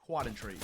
Quite intrigued.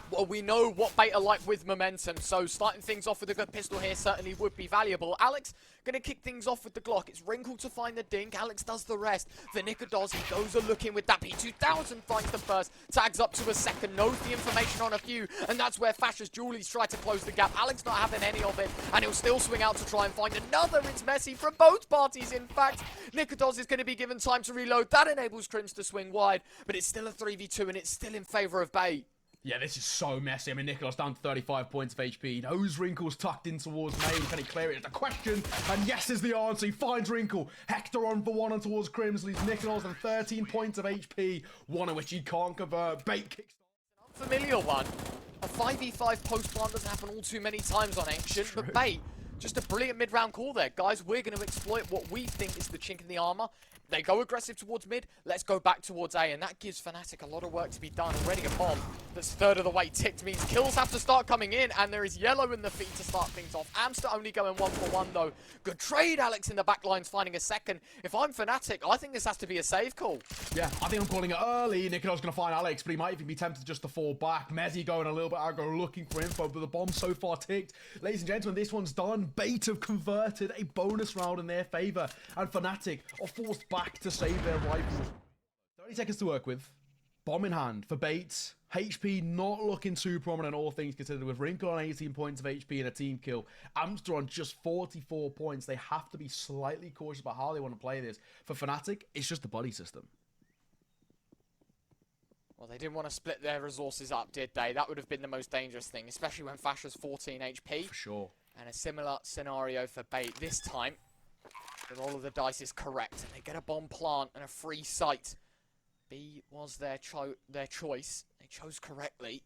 Well, we know what bait are like with momentum, so starting things off with a good pistol here certainly would be valuable. Alex gonna kick things off with the Glock. It's Wrinkle to find the dink. Alex does the rest. Vanika does. He goes a look in with that P2000, finds the first, tags up to a second, knows the information on a few, and that's where Fasha's Julie's tried to close the gap. Alex not having any of it, and he'll still swing out to try and find another. It's messy from both parties, in fact. Nikodos is going to be given time to reload. That enables Crims to swing wide, but it's still a 3v2, and it's still in favor of bait. Yeah, this is so messy. I mean, Nicholas down to 35 points of HP. Those Wrinkles tucked in towards Main. Can he clear it? It's a question. And yes is the answer. He finds Wrinkle. Hector on for one and towards Crims. Leaves Nicholas and 13 points of HP. One of which he can't convert. Bait kicks. An unfamiliar one. A 5v5 post plant doesn't happen all too many times on Ancient. But Bait, just a brilliant mid-round call there. Guys, we're going to exploit what we think is the chink in the armor. They go aggressive towards mid, let's go back towards A, and that gives fnatic a lot of work to be done. Already a bomb that's third of the way ticked means kills have to start coming in, and there is yellow in the feet to start things off. Amster only going 1-for-1 though. Good trade, Alex in the back lines finding a second. If I'm fnatic, I think this has to be a save call. Yeah, I think I'm calling it early. Nicholas going to find Alex, but he might even be tempted just to fall back. Mezzy going a little bit aggro, looking for info, but the bomb so far ticked. Ladies and gentlemen, this one's done. Bait have converted a bonus round in their favor, and fnatic are forced back to save their rifles. 30 seconds to work with. Bomb in hand for Bates. HP not looking too prominent, all things considered, with Wrinkle on 18 points of HP and a team kill. Amster on just 44 points. They have to be slightly cautious about how they want to play this. For fnatic, it's just the body system. Well, they didn't want to split their resources up, did they? That would have been the most dangerous thing, especially when Fasha's 14 HP. For sure. And a similar scenario for Bait this time. The roll of the dice is correct, and they get a bomb plant and a free site. B was their choice. They chose correctly.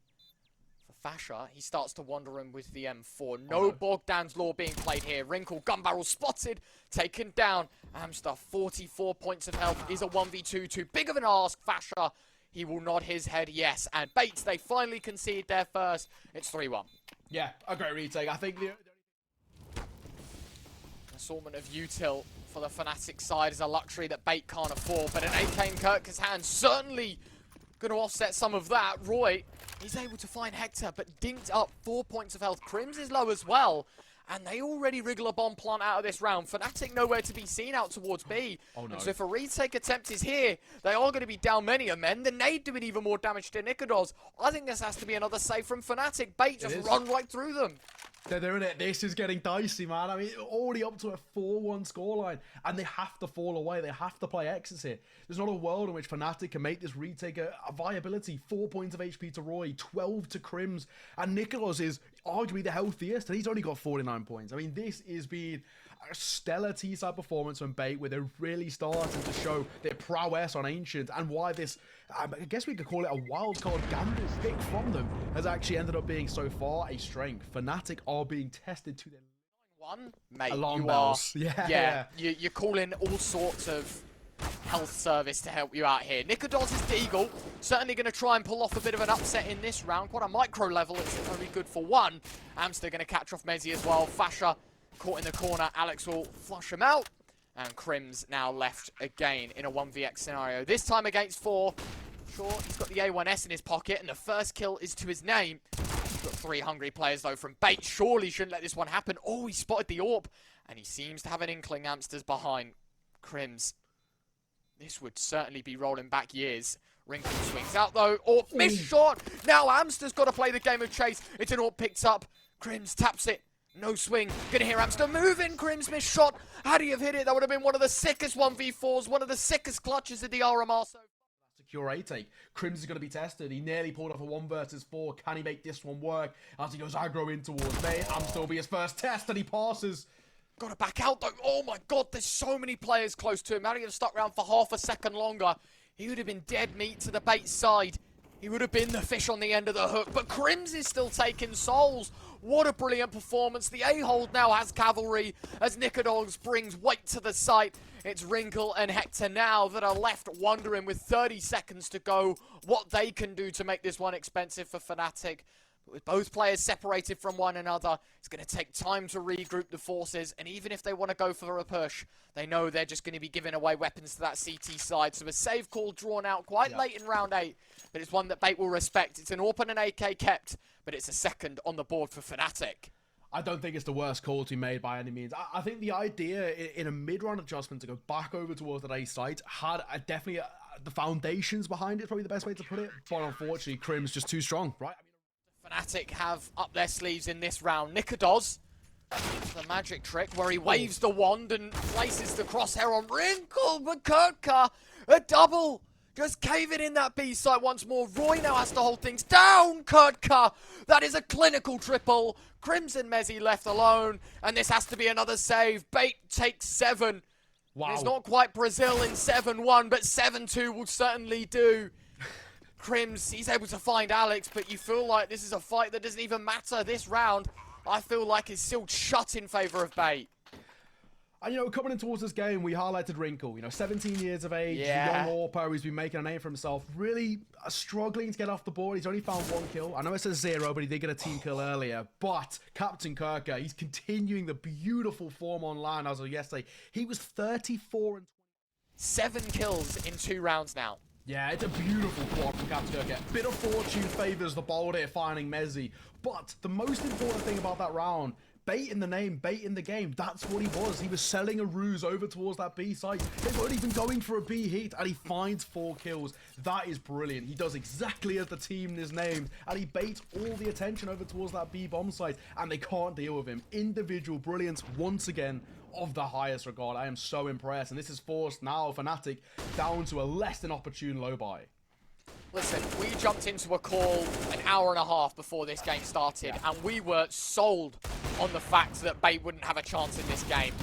For Fasha, he starts to wander in with the M4. No Bogdan's Law being played here. Wrinkle, gun barrel spotted, taken down. Amster, 44 points of health, is a 1v2. Too big of an ask. Fasha, he will nod his head yes. And Bates, they finally concede their first. It's 3-1. Yeah, a great retake. I think the assortment of util for the fnatic side is a luxury that Bait can't afford, but an AK in Kirk's hand certainly going to offset some of that. Roy, he's able to find Hector, but dinked up 4 points of health. Crims is low as well, and they already wriggle a bomb plant out of this round. fnatic nowhere to be seen out towards B. Oh, no. And so if a retake attempt is here, they are going to be doing many of men. The nade doing even more damage to Nikodos. I think this has to be another save from fnatic. Bait just run right through them. They're doing it. This is getting dicey, man. I mean, already up to a 4-1 scoreline, and they have to fall away. They have to play X's here. There's not a world in which fnatic can make this retake a viability. 4 points of HP to Roy, 12 to Crims, and Nicholas is arguably the healthiest, and he's only got 49 points. I mean, this is being a stellar T-side performance from Bait, where they're really starting to show their prowess on Ancient, and why this, I guess we could call it a wildcard gamble pick from them, has actually ended up being so far a strength. fnatic are being tested to their one, mate. Alarm you bells. Are, yeah. You're calling all sorts of health service to help you out here. Nikodos is Deagle, certainly going to try and pull off a bit of an upset in this round. Quite a micro level, it's only good for one. Amster going to catch off Mezzy as well. Fasha caught in the corner. Alex will flush him out. And Crims now left again in a 1vx scenario. This time against 4. Sure, he's got the A1S in his pocket, and the first kill is to his name. He's got 3 hungry players, though, from Bait. Surely shouldn't let this one happen. Oh, he spotted the AWP, and he seems to have an inkling. Amster's behind. Crims. This would certainly be rolling back years. Wrinkle swings out, though. AWP, missed shot. Now Amster's got to play the game of chase. It's an AWP picked up. Crims taps it. No swing. Gonna hear Amster moving. Crims missed shot. Had he have hit it, that would have been one of the sickest 1v4s, one of the sickest clutches of the RMR. Secure A take. Crims is going to be tested. He nearly pulled off a 1 versus 4. Can he make this one work? As he goes aggro in towards May. Amster will be his first test, and he passes. Got to back out, though. Oh my god, there's so many players close to him. Had he have stuck around for half a second longer, he would have been dead meat to the Bait side. He would have been the fish on the end of the hook, but Crims is still taking souls. What a brilliant performance. The A-hold now has cavalry as Nikodos brings weight to the site. It's Wrinkle and Hector now that are left wondering with 30 seconds to go what they can do to make this one expensive for fnatic. But with both players separated from one another, it's going to take time to regroup the forces. And even if they want to go for a push, they know they're just going to be giving away weapons to that CT side. So a save call drawn out quite late in round 8. But it's one that Bait will respect. It's an AWP and an AK kept, but it's a second on the board for fnatic. I don't think it's the worst call to be made by any means. I think the idea in a mid-round adjustment to go back over towards that A site had definitely the foundations behind it, probably the best way to put it. But unfortunately, Crim's just too strong, right? fnatic have up their sleeves in this round. Nikodos, the magic trick where he waves the wand and places the crosshair on Wrinkle, but Kurtka, a double. Just caving in that B site once more. Roy now has to hold things down. Kurtka, that is a clinical triple. Crimson Mezzi left alone, and this has to be another save. Bait takes 7. Wow. It's not quite Brazil in 7-1, but 7-2 will certainly do. Crims, he's able to find Alex, but you feel like this is a fight that doesn't even matter. This round, I feel like it's still shut in favor of Bait. And, coming in towards this game, we highlighted Wrinkle. 17 years of age, young AWPer, he's been making a name for himself. Really struggling to get off the board. He's only found 1 kill. I know it says 0, but he did get a team kill earlier. But Captain Kurtka, he's continuing the beautiful form online as of yesterday. He was 34 and 7 kills in 2 rounds now. Yeah, it's a beautiful quad from Captain Kurtka. Bit of fortune favors the bold here, finding Mezzi. But the most important thing about that round, Bait in the name, bait in the game. That's what he was. He was selling a ruse over towards that B site. They weren't even going for a B hit, and he finds 4 kills. That is brilliant. He does exactly as the team is named, and he baits all the attention over towards that B bomb site, and they can't deal with him. Individual brilliance, once again, of the highest regard. I am so impressed, and this has forced now fnatic down to a less than opportune low buy. Listen, we jumped into a call an hour and a half before this game started, and we were sold on the fact that Bait wouldn't have a chance in this game.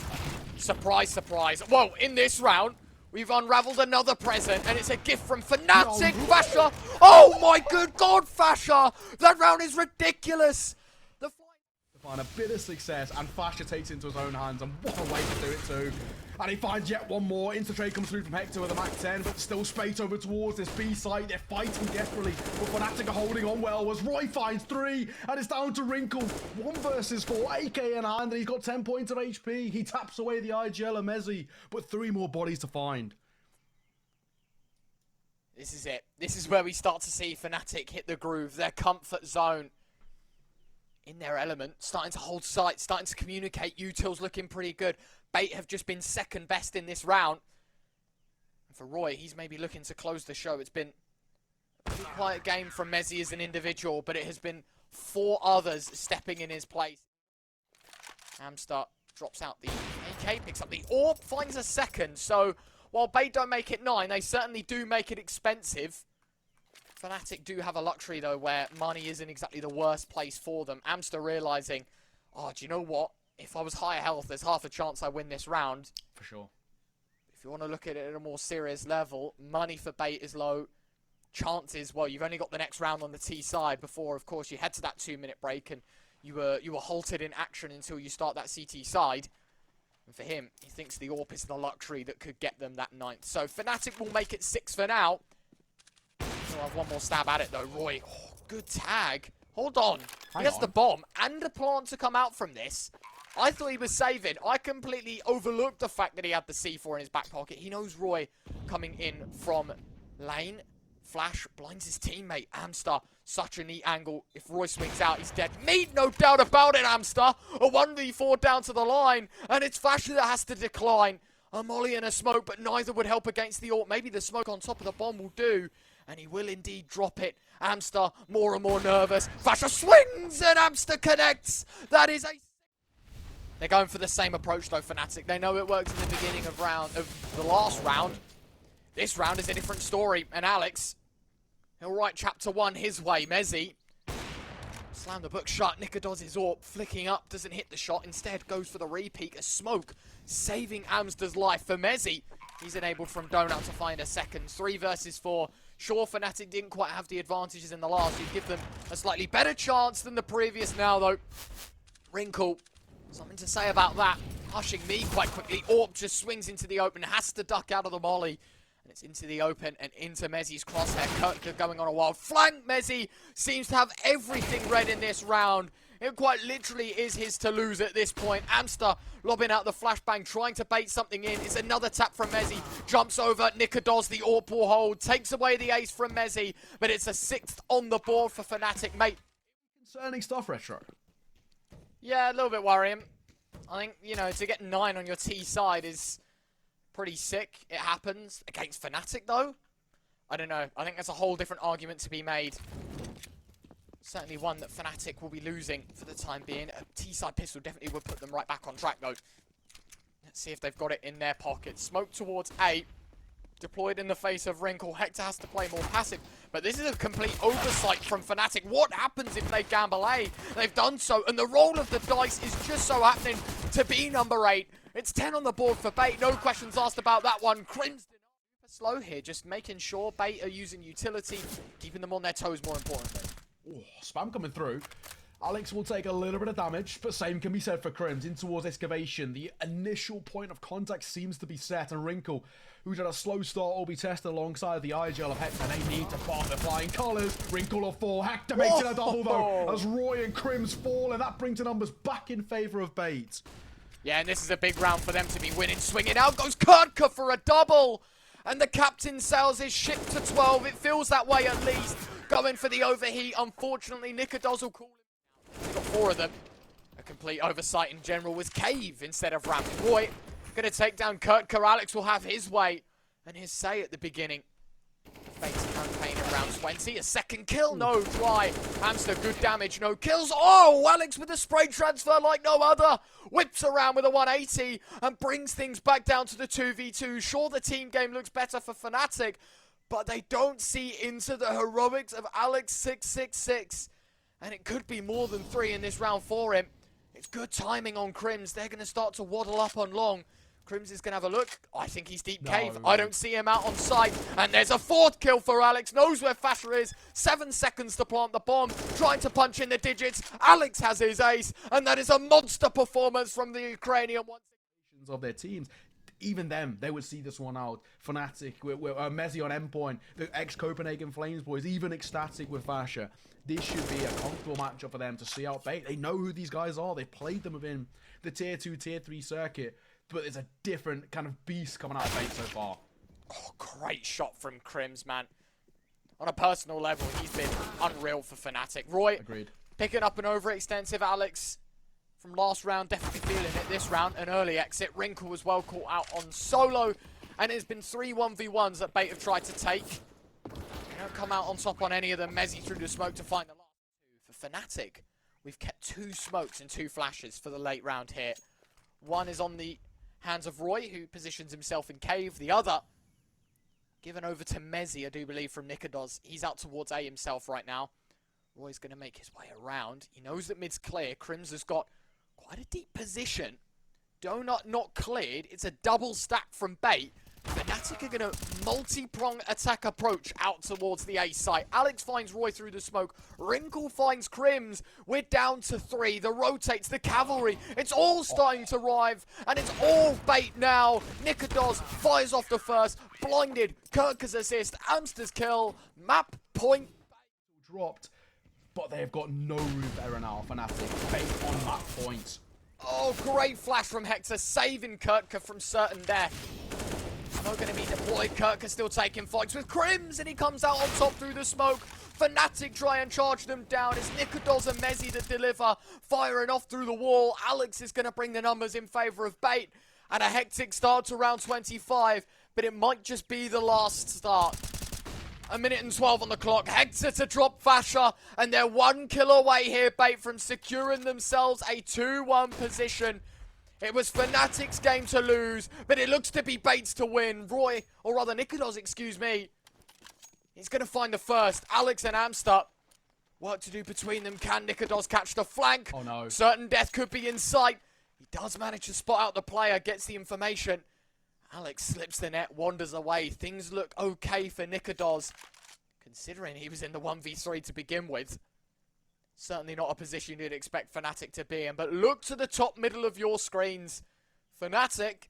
Surprise, surprise. Whoa, in this round, we've unraveled another present, and it's a gift from fnatic. Fasha. Oh my good God, Fasha! That round is ridiculous. The find a bit of success, and Fasha takes it into his own hands, and what a way to do it too. And he finds yet one more. Insta-trade comes through from Hector with a Mac 10, but still space over towards this B site. They're fighting desperately, but fnatic are holding on well as Roy finds 3, and it's down to Wrinkle. 1 versus 4, AK in hand, and he's got 10 points of HP. He taps away the IGL of Mezzi, but 3 more bodies to find. This is it. This is where we start to see fnatic hit the groove, their comfort zone. In their element, starting to hold sight, starting to communicate. Util's looking pretty good. Bait have just been second best in this round. And for Roy, he's maybe looking to close the show. It's been a pretty quiet game from Mezzi as an individual, but it has been 4 others stepping in his place. Hamster drops out the AK, picks up the AWP, finds a second. So while Bait don't make it 9, they certainly do make it expensive. fnatic do have a luxury, though, where money isn't exactly the worst place for them. Amster realizing, oh, do you know what? If I was higher health, there's half a chance I win this round. For sure. If you want to look at it at a more serious level, money for Bait is low. Chances, well, you've only got the next round on the T side before, of course, you head to that 2-minute break, and you were halted in action until you start that CT side. And for him, he thinks the AWP is the luxury that could get them that 9th. So fnatic will make it 6 for now. We'll have one more stab at it, though. Roy, oh, good tag. Hold on. He has the bomb and a plant to come out from this. I thought he was saving. I completely overlooked the fact that he had the C4 in his back pocket. He knows Roy coming in from lane. Flash blinds his teammate, Amster. Such a neat angle. If Roy swings out, he's dead. Meat, no doubt about it, Amster. A 1v4 down to the line, and it's Flash that has to decline. A molly and a smoke, but neither would help against the AWP. Maybe the smoke on top of the bomb will do. And he will indeed drop it. Amster more and more nervous. Fasha swings and Amster connects. That is a... They're going for the same approach though, fnatic. They know it works in the beginning of the last round. This round is a different story. And Alex, he'll write chapter 1 his way. Mezzi slam the book shut. Nikodos is AWP, flicking up, doesn't hit the shot. Instead goes for the repeat. A smoke, saving Amster's life. For Mezzi, he's enabled from Donut to find a second. 3 versus 4. Sure, fnatic didn't quite have the advantages in the last. You'd give them a slightly better chance than the previous now, though. Wrinkle, something to say about that. Hushing me quite quickly. AWP just swings into the open, has to duck out of the molly. And it's into the open and into Mezzi's crosshair. Kurtka going on a wild flank. Mezzi seems to have everything red in this round. It quite literally is his to lose at this point. Amster lobbing out the flashbang, trying to bait something in. It's another tap from Mezzi. Jumps over. Nikodos, the AWP hold. Takes away the ace from Mezzi. But it's a 6th on the board for fnatic, mate. Concerning stuff, Retro. Yeah, a little bit worrying. I think, you know, to get 9 on your T side is pretty sick. It happens. Against fnatic, though, I don't know. I think there's a whole different argument to be made. Certainly one that fnatic will be losing for the time being. A T-side pistol definitely would put them right back on track, though. Let's see if they've got it in their pocket. Smoke towards A. Deployed in the face of Wrinkle. Hector has to play more passive. But this is a complete oversight from fnatic. What happens if they gamble A? They've done so. And the roll of the dice is just so happening to be number 8. It's 10 on the board for Bait. No questions asked about that one. Crimson slow here. Just making sure Bait are using utility. Keeping them on their toes more importantly. Oh, spam coming through. Alex will take a little bit of damage, but same can be said for Crims. In towards excavation, the initial point of contact seems to be set, and Wrinkle, who's had a slow start, will be tested alongside the IGL of Hector. They need to farm the flying colours. Wrinkle of 4. Hector makes it a double, though, as Roy and Crims fall, and that brings the numbers back in favour of Bait. Yeah, and this is a big round for them to be winning. Swinging out goes Kurtka for a double, and the captain sails his ship to 12. It feels that way at least. Going for the overheat. Unfortunately, Nikodos will call him. He's got 4 of them. A complete oversight in general was Cave instead of Ram. Roy going to take down Kurtka. Alex will have his way and his say at the beginning. Bates campaign at round 20. A second kill. No dry. Hamster, good damage. No kills. Oh, Alex with a spray transfer like no other. Whips around with a 180 and brings things back down to the 2v2. Sure, the team game looks better for fnatic, but they don't see into the heroics of Alex 666. And it could be more than 3 in this round for him. It's good timing on Crims. They're going to start to waddle up on long. Crims is going to have a look. I think he's deep cave. I don't see him out on sight. And there's a 4th kill for Alex. Knows where Fasher is. 7 seconds to plant the bomb. Trying to punch in the digits. Alex has his ace. And that is a monster performance from the Ukrainian ones. Of their teams. Even them, they would see this one out. Fnatic, with Mezzi on endpoint, the ex-Copenhagen Flames boys, even ecstatic with Fasher. This should be a comfortable matchup for them to see out Bait. They know who these guys are. They've played them within the tier 2, tier 3 circuit. But there's a different kind of beast coming out of Bait so far. Oh, great shot from Crims, man. On a personal level, he's been unreal for Fnatic. Roy, agreed. Picking up an overextensive Alex from last round, definitely feeling it this round. An early exit. Wrinkle was well caught out on solo. And it's been 3 1v1s that Bait have tried to take. They don't come out on top on any of them. Mezzi through the smoke to find the last 2. For Fnatic, we've kept 2 smokes and 2 flashes for the late round here. One is on the hands of Roy, who positions himself in cave. The other given over to Mezzi, I do believe, from Nikodos. He's out towards A himself right now. Roy's going to make his way around. He knows that mid's clear. Crims has got quite a deep position. Donut not cleared. It's a double stack from Bait. Fnatic are going to multi-prong attack approach out towards the A site. Alex finds Roy through the smoke. Wrinkle finds Crims. We're down to 3. The rotates, the cavalry. It's all starting to arrive. And it's all Bait now. Nikodos fires off the first. Blinded. Kurtka's assist. Amster's kill. Map point. Dropped. But they've got no room for error now. Fnatic Bait on map point. Oh, great flash from Hector. Saving Kurtka from certain death. Not going to be deployed. Kurtka still taking fights with Crims, and he comes out on top through the smoke. Fnatic try and charge them down. It's Nikodos and Mezzi that deliver, firing off through the wall. Alex is going to bring the numbers in favour of Bait, and a hectic start to round 25, but it might just be the last start. 1 minute and 12 on the clock. Hector to drop Fasher, and they're 1 kill away here, Bait, from securing themselves a 2-1 position. It was Fnatic's game to lose, but it looks to be Bait's to win. Roy, or rather Nikodos, excuse me. He's going to find the first. Alex and Amster. Work to do between them. Can Nikodos catch the flank? Oh no. Certain death could be in sight. He does manage to spot out the player, gets the information. Alex slips the net, wanders away. Things look okay for Nikodos, considering he was in the 1v3 to begin with. Certainly not a position you'd expect Fnatic to be in, but look to the top middle of your screens. Fnatic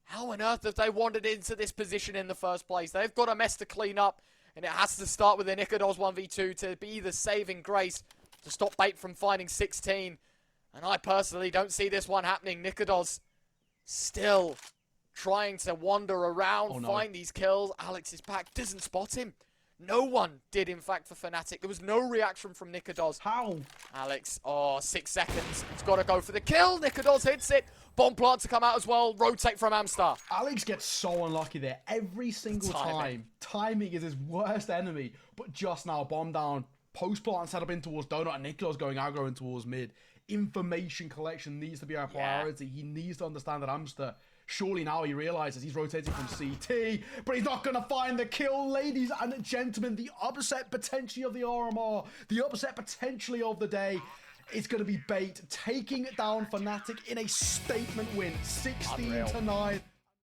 How on earth have they wandered into this position in the first place? They've got a mess to clean up, and it has to start with the Nikodos 1v2 to be the saving grace to stop Bait from finding 16. And I personally don't see this one happening. Nikodos still trying to wander around, find these kills. Alex is back, doesn't spot him. No one did, in fact, for fnatic. There was no reaction from Nikodos. How? Alex, 6 seconds. He's got to go for the kill. Nikodos hits it. Bomb plant to come out as well. Rotate from Amstar. Alex gets so unlucky there every single time. Timing is his worst enemy. But just now, bomb down. Post plant set up in towards Donut, and Nikodos going aggro in towards mid. Information collection needs to be our priority. He needs to understand that Amstar, surely now he realizes he's rotating from CT, but he's not going to find the kill. Ladies and gentlemen, the upset potentially of the RMR, the upset potentially of the day, is going to be Bait taking it down fnatic in a statement win, 16-9.